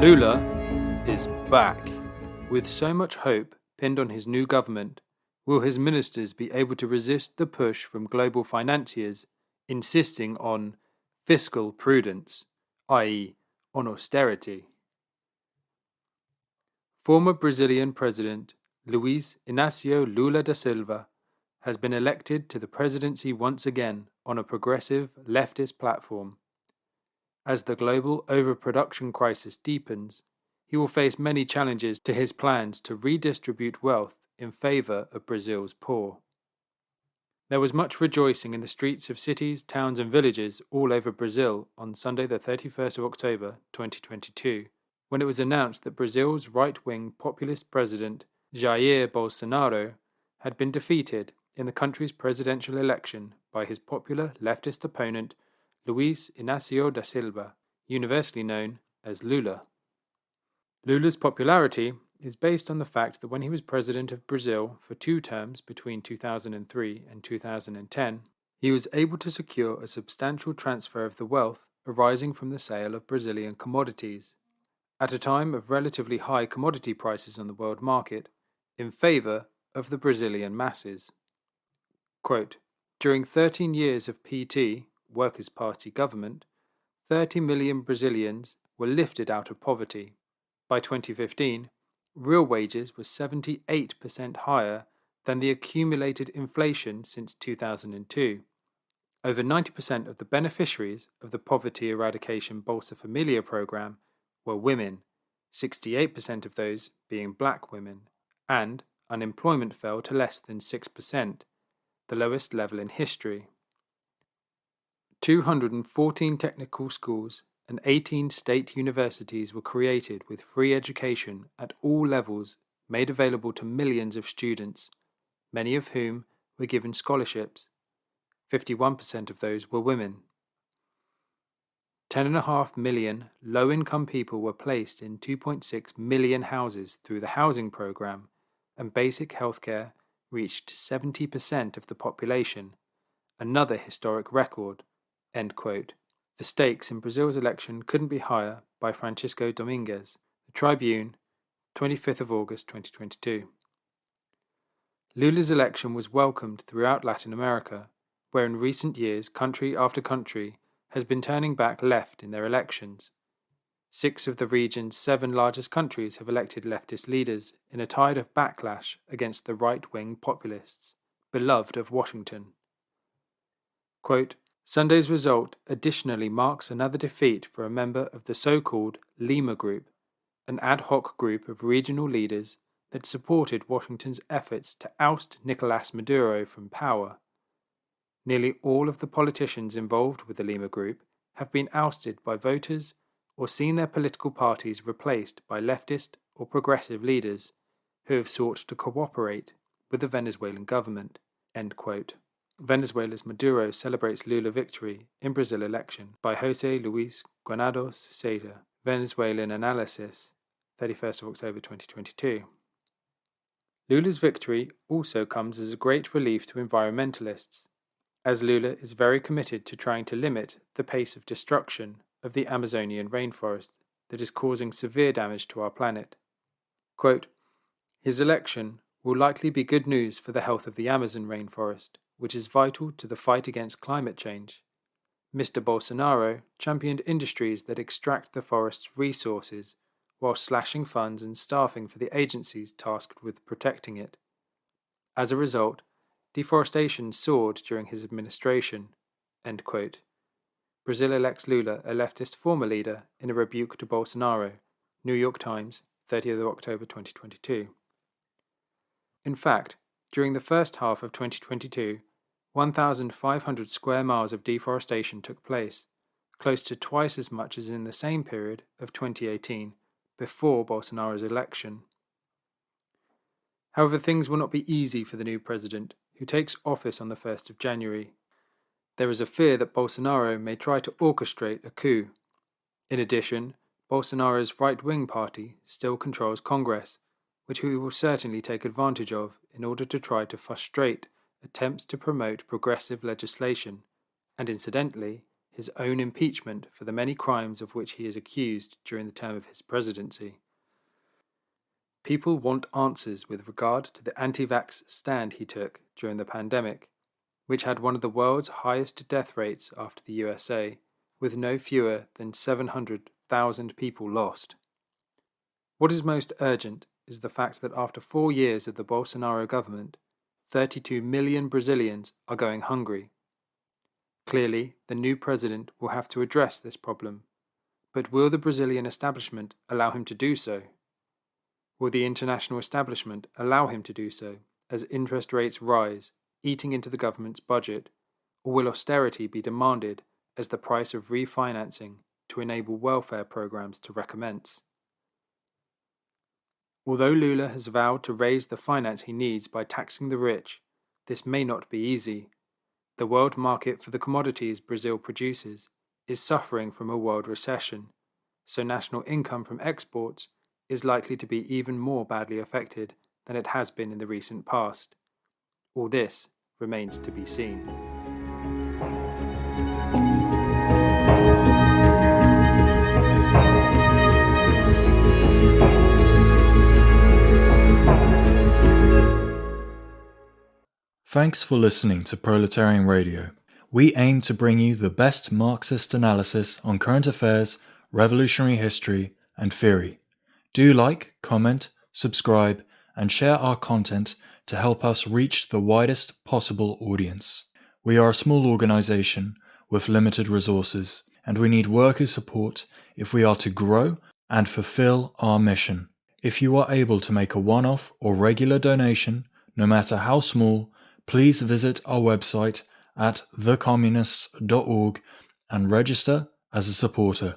Lula is back. With so much hope pinned on his new government, will his ministers be able to resist the push from global financiers insisting on fiscal prudence, i.e., on austerity? Former Brazilian President Luiz Inácio Lula da Silva has been elected to the presidency once again on a progressive leftist platform. As the global overproduction crisis deepens, he will face many challenges to his plans to redistribute wealth in favor of Brazil's poor. There was much rejoicing in the streets of cities, towns, and villages all over Brazil on Sunday, the 31st of October 2022, when it was announced that Brazil's right-wing populist president Jair Bolsonaro had been defeated in the country's presidential election by his popular leftist opponent Luiz Inácio da Silva, universally known as Lula. Lula's popularity is based on the fact that when he was president of Brazil for 2 terms between 2003 and 2010, he was able to secure a substantial transfer of the wealth arising from the sale of Brazilian commodities, at a time of relatively high commodity prices on the world market, in favor of the Brazilian masses. Quote, during 13 years of PT, Workers' Party government, 30 million Brazilians were lifted out of poverty. By 2015, real wages were 78% higher than the accumulated inflation since 2002. Over 90% of the beneficiaries of the Poverty Eradication Bolsa Familia program were women, 68% of those being black women, and unemployment fell to less than 6%, the lowest level in history. 214 technical schools and 18 state universities were created with free education at all levels made available to millions of students, many of whom were given scholarships. 51% of those were women. 10.5 million low-income people were placed in 2.6 million houses through the housing program, and basic healthcare reached 70% of the population, another historic record. End quote. The stakes in Brazil's election couldn't be higher by Francisco Domingues, the Tribune, 25th of August 2022. Lula's election was welcomed throughout Latin America, where in recent years country after country has been turning back left in their elections. 6 of the region's 7 largest countries have elected leftist leaders in a tide of backlash against the right-wing populists, beloved of Washington. Quote, Sunday's result additionally marks another defeat for a member of the so-called Lima Group, an ad hoc group of regional leaders that supported Washington's efforts to oust Nicolás Maduro from power. Nearly all of the politicians involved with the Lima Group have been ousted by voters or seen their political parties replaced by leftist or progressive leaders who have sought to cooperate with the Venezuelan government. End quote. Venezuela's Maduro celebrates Lula victory in Brazil election by José Luis Granados Seda, Venezuelan Analysis, 31st of October 2022. Lula's victory also comes as a great relief to environmentalists, as Lula is very committed to trying to limit the pace of destruction of the Amazonian rainforest that is causing severe damage to our planet. Quote, his election will likely be good news for the health of the Amazon rainforest, which is vital to the fight against climate change. Mr. Bolsonaro championed industries that extract the forest's resources while slashing funds and staffing for the agencies tasked with protecting it. As a result, deforestation soared during his administration. End quote. Brazil elects Lula, a leftist former leader, in a rebuke to Bolsonaro. New York Times, 30th of October 2022. In fact, during the first half of 2022, 1,500 square miles of deforestation took place, close to twice as much as in the same period of 2018, before Bolsonaro's election. However, things will not be easy for the new president, who takes office on the 1st of January. There is a fear that Bolsonaro may try to orchestrate a coup. In addition, Bolsonaro's right-wing party still controls Congress, which he will certainly take advantage of in order to try to frustrate attempts to promote progressive legislation, and incidentally, his own impeachment for the many crimes of which he is accused during the term of his presidency. People want answers with regard to the anti-vax stand he took during the pandemic, which had one of the world's highest death rates after the USA, with no fewer than 700,000 people lost. What is most urgent is the fact that after 4 years of the Bolsonaro government, 32 million Brazilians are going hungry. Clearly, the new president will have to address this problem, but will the Brazilian establishment allow him to do so? Will the international establishment allow him to do so, as interest rates rise, eating into the government's budget, or will austerity be demanded as the price of refinancing to enable welfare programs to recommence? Although Lula has vowed to raise the finance he needs by taxing the rich, this may not be easy. The world market for the commodities Brazil produces is suffering from a world recession, so national income from exports is likely to be even more badly affected than it has been in the recent past. All this remains to be seen. Thanks for listening to Proletarian Radio. We aim to bring you the best Marxist analysis on current affairs, revolutionary history, and theory. Do like, comment, subscribe, and share our content to help us reach the widest possible audience. We are a small organization with limited resources, and we need workers' support if we are to grow and fulfill our mission. If you are able to make a one-off or regular donation, no matter how small, please visit our website at thecommunists.org and register as a supporter.